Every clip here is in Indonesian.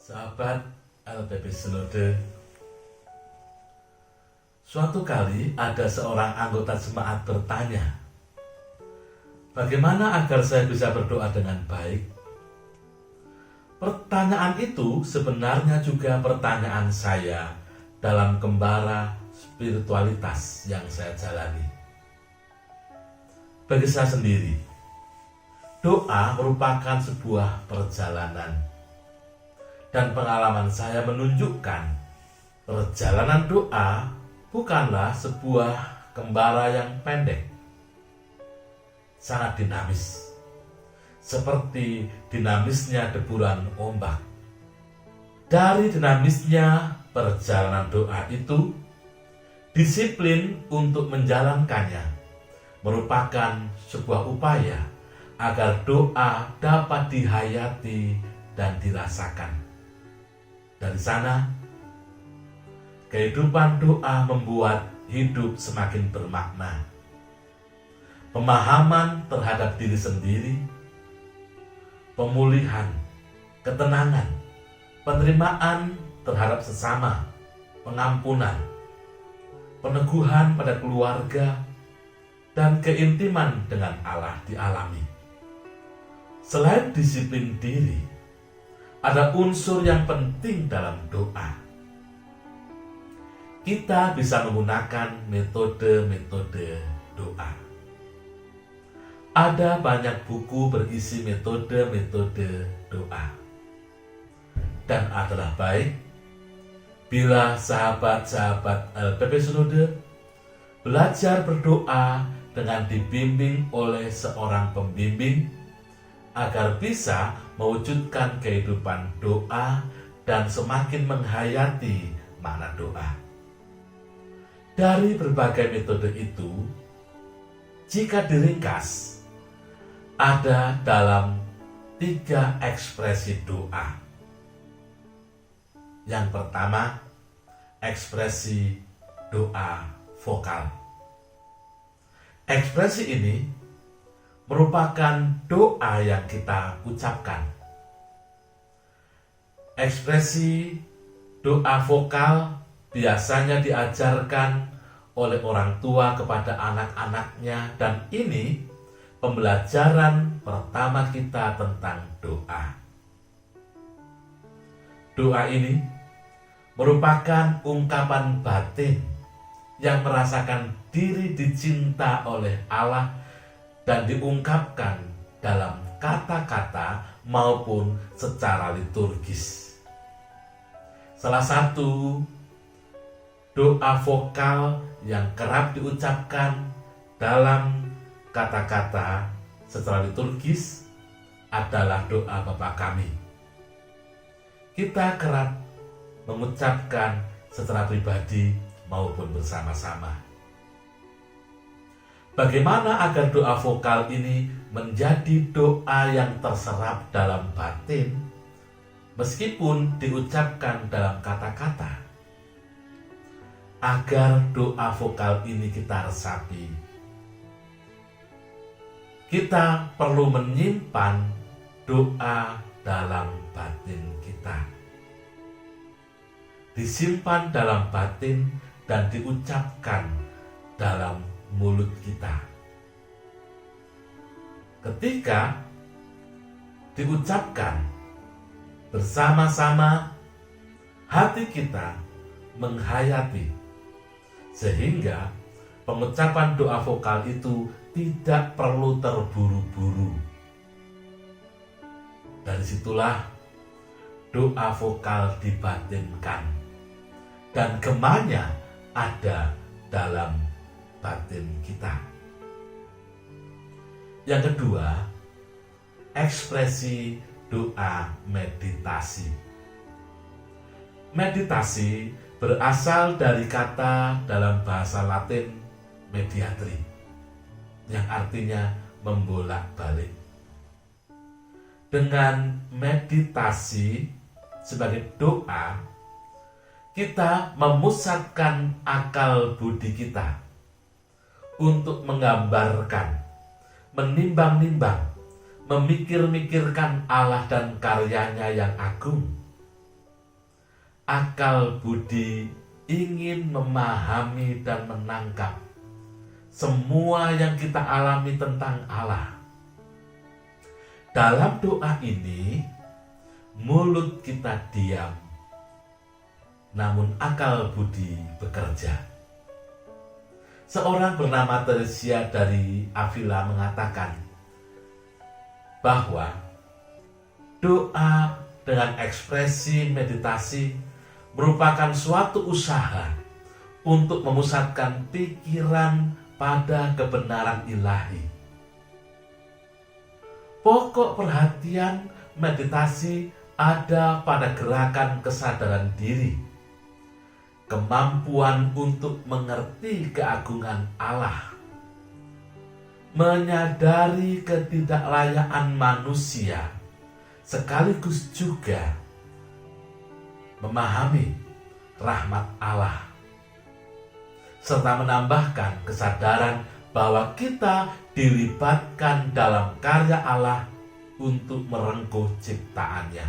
Sahabat LPP Sinode, suatu kali ada seorang anggota jemaat bertanya, bagaimana agar saya bisa berdoa dengan baik? Pertanyaan itu sebenarnya juga pertanyaan saya dalam gembala spiritualitas yang saya jalani. Bagi saya sendiri, doa merupakan sebuah perjalanan. Dan pengalaman saya menunjukkan perjalanan doa bukanlah sebuah gembala yang pendek, sangat dinamis, seperti dinamisnya deburan ombak. Dari dinamisnya perjalanan doa itu, disiplin untuk menjalankannya merupakan sebuah upaya agar doa dapat dihayati dan dirasakan. Dari sana, kehidupan doa membuat hidup semakin bermakna. Pemahaman terhadap diri sendiri, pemulihan, ketenangan, penerimaan terhadap sesama, pengampunan, peneguhan pada keluarga, dan keintiman dengan Allah dialami. Selain disiplin diri, ada unsur yang penting dalam doa. Kita bisa menggunakan metode-metode doa. Ada banyak buku berisi metode-metode doa. Dan adalah baik bila sahabat-sahabat LPP Sinode belajar berdoa dengan dibimbing oleh seorang pembimbing agar bisa mewujudkan kehidupan doa dan semakin menghayati makna doa. Dari berbagai metode itu, jika diringkas, ada dalam 3 ekspresi doa. Yang pertama, ekspresi doa vokal. Ekspresi ini merupakan doa yang kita ucapkan. Ekspresi doa vokal biasanya diajarkan oleh orang tua kepada anak-anaknya, dan ini pembelajaran pertama kita tentang doa. Doa ini merupakan ungkapan batin yang merasakan diri dicinta oleh Allah dan diungkapkan dalam kata-kata maupun secara liturgis. Salah satu doa vokal yang kerap diucapkan dalam kata-kata secara liturgis adalah doa Bapa Kami. Kita kerap mengucapkan secara pribadi maupun bersama-sama. Bagaimana agar doa vokal ini menjadi doa yang terserap dalam batin, meskipun diucapkan dalam kata-kata? Agar doa vokal ini kita resapi, kita perlu menyimpan doa dalam batin kita. Disimpan dalam batin dan diucapkan dalam mulut kita. Ketika diucapkan bersama-sama, hati kita menghayati, sehingga pengucapan doa vokal itu tidak perlu terburu-buru. Dari situlah doa vokal dibatinkan, dan gemanya ada dalam batin kita. Yang kedua, ekspresi doa meditasi. Meditasi berasal dari kata dalam bahasa Latin mediatri, yang artinya membolak-balik. Dengan meditasi sebagai doa, kita memusatkan akal budi kita untuk menggambarkan, menimbang-nimbang, memikir-mikirkan Allah dan karyanya yang agung, akal budi ingin memahami dan menangkap semua yang kita alami tentang Allah. Dalam doa ini, mulut kita diam, namun akal budi bekerja. Seorang bernama Teresia dari Avila mengatakan bahwa doa dengan ekspresi meditasi merupakan suatu usaha untuk memusatkan pikiran pada kebenaran ilahi. Pokok perhatian meditasi ada pada gerakan kesadaran diri, kemampuan untuk mengerti keagungan Allah, menyadari ketidaklayaan manusia, sekaligus juga memahami rahmat Allah, serta menambahkan kesadaran bahwa kita dilibatkan dalam karya Allah untuk merengkuh ciptaannya.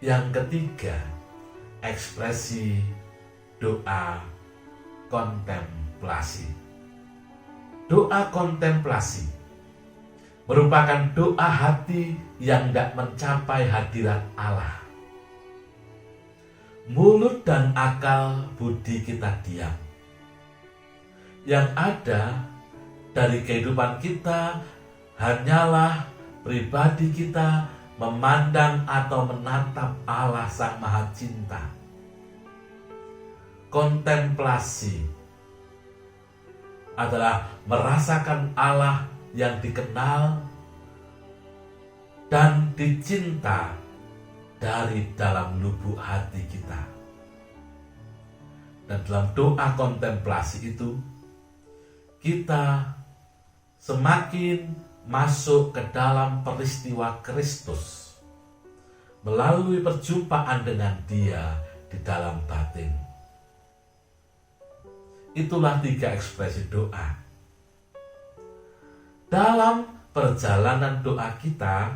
Yang ketiga, ekspresi doa kontemplasi. Doa kontemplasi merupakan doa hati yang tidak mencapai hadirat Allah. Mulut dan akal budi kita diam. Yang ada dari kehidupan kita hanyalah pribadi kita memandang atau menatap Allah Sang Maha Cinta. Kontemplasi adalah merasakan Allah yang dikenal dan dicinta dari dalam lubuk hati kita. Dan dalam doa kontemplasi itu, kita semakin masuk ke dalam peristiwa Kristus melalui perjumpaan dengan Dia di dalam batin. Itulah 3 ekspresi doa. Dalam perjalanan doa kita,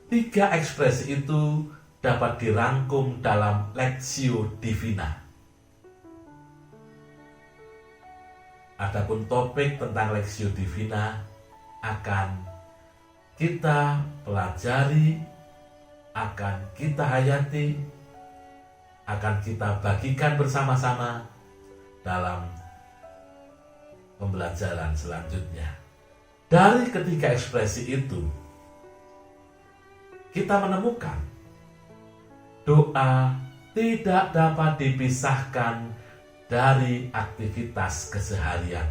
3 ekspresi itu dapat dirangkum dalam Lectio Divina. Adapun topik tentang Lectio Divina akan kita pelajari, akan kita hayati, akan kita bagikan bersama-sama dalam pembelajaran selanjutnya. Dari ketiga ekspresi itu, kita menemukan doa tidak dapat dipisahkan dari aktivitas keseharian.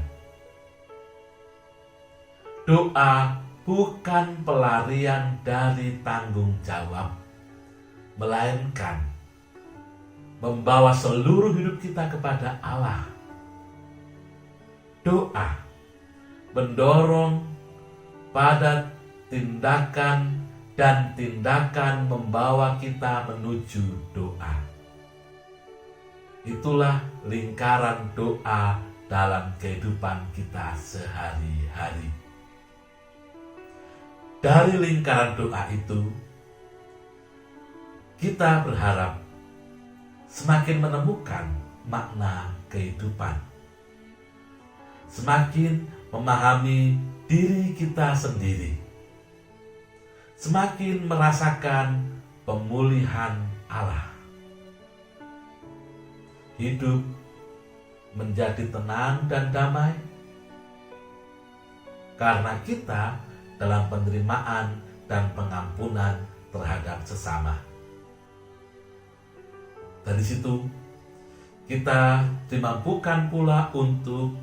Doa bukan pelarian dari tanggung jawab, melainkan membawa seluruh hidup kita kepada Allah. Doa mendorong pada tindakan dan tindakan membawa kita menuju doa. Itulah lingkaran doa dalam kehidupan kita sehari-hari. Dari lingkaran doa itu, kita berharap semakin menemukan makna kehidupan, semakin memahami diri kita sendiri, semakin merasakan pemulihan Allah. Hidup menjadi tenang dan damai karena kita dalam penerimaan dan pengampunan terhadap sesama. Dari situ kita dimampukan pula untuk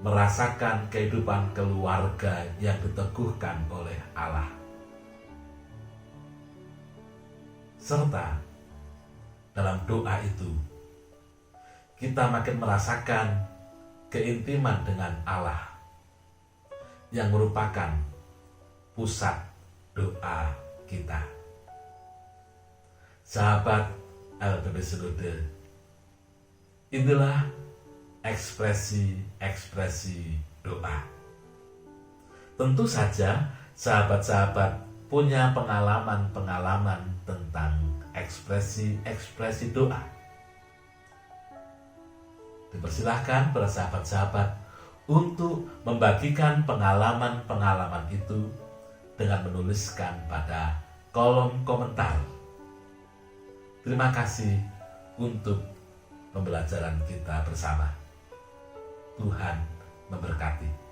merasakan kehidupan keluarga yang diteguhkan oleh Allah. Serta dalam doa itu kita makin merasakan keintiman dengan Allah yang merupakan pusat doa kita. Sahabat LPB Selude, inilah ekspresi-ekspresi doa. Tentu saja sahabat-sahabat punya pengalaman-pengalaman tentang ekspresi doa. Dipersilahkan para sahabat-sahabat untuk membagikan pengalaman-pengalaman itu dengan menuliskan pada kolom komentar. Terima kasih untuk pembelajaran kita bersama. Tuhan memberkati.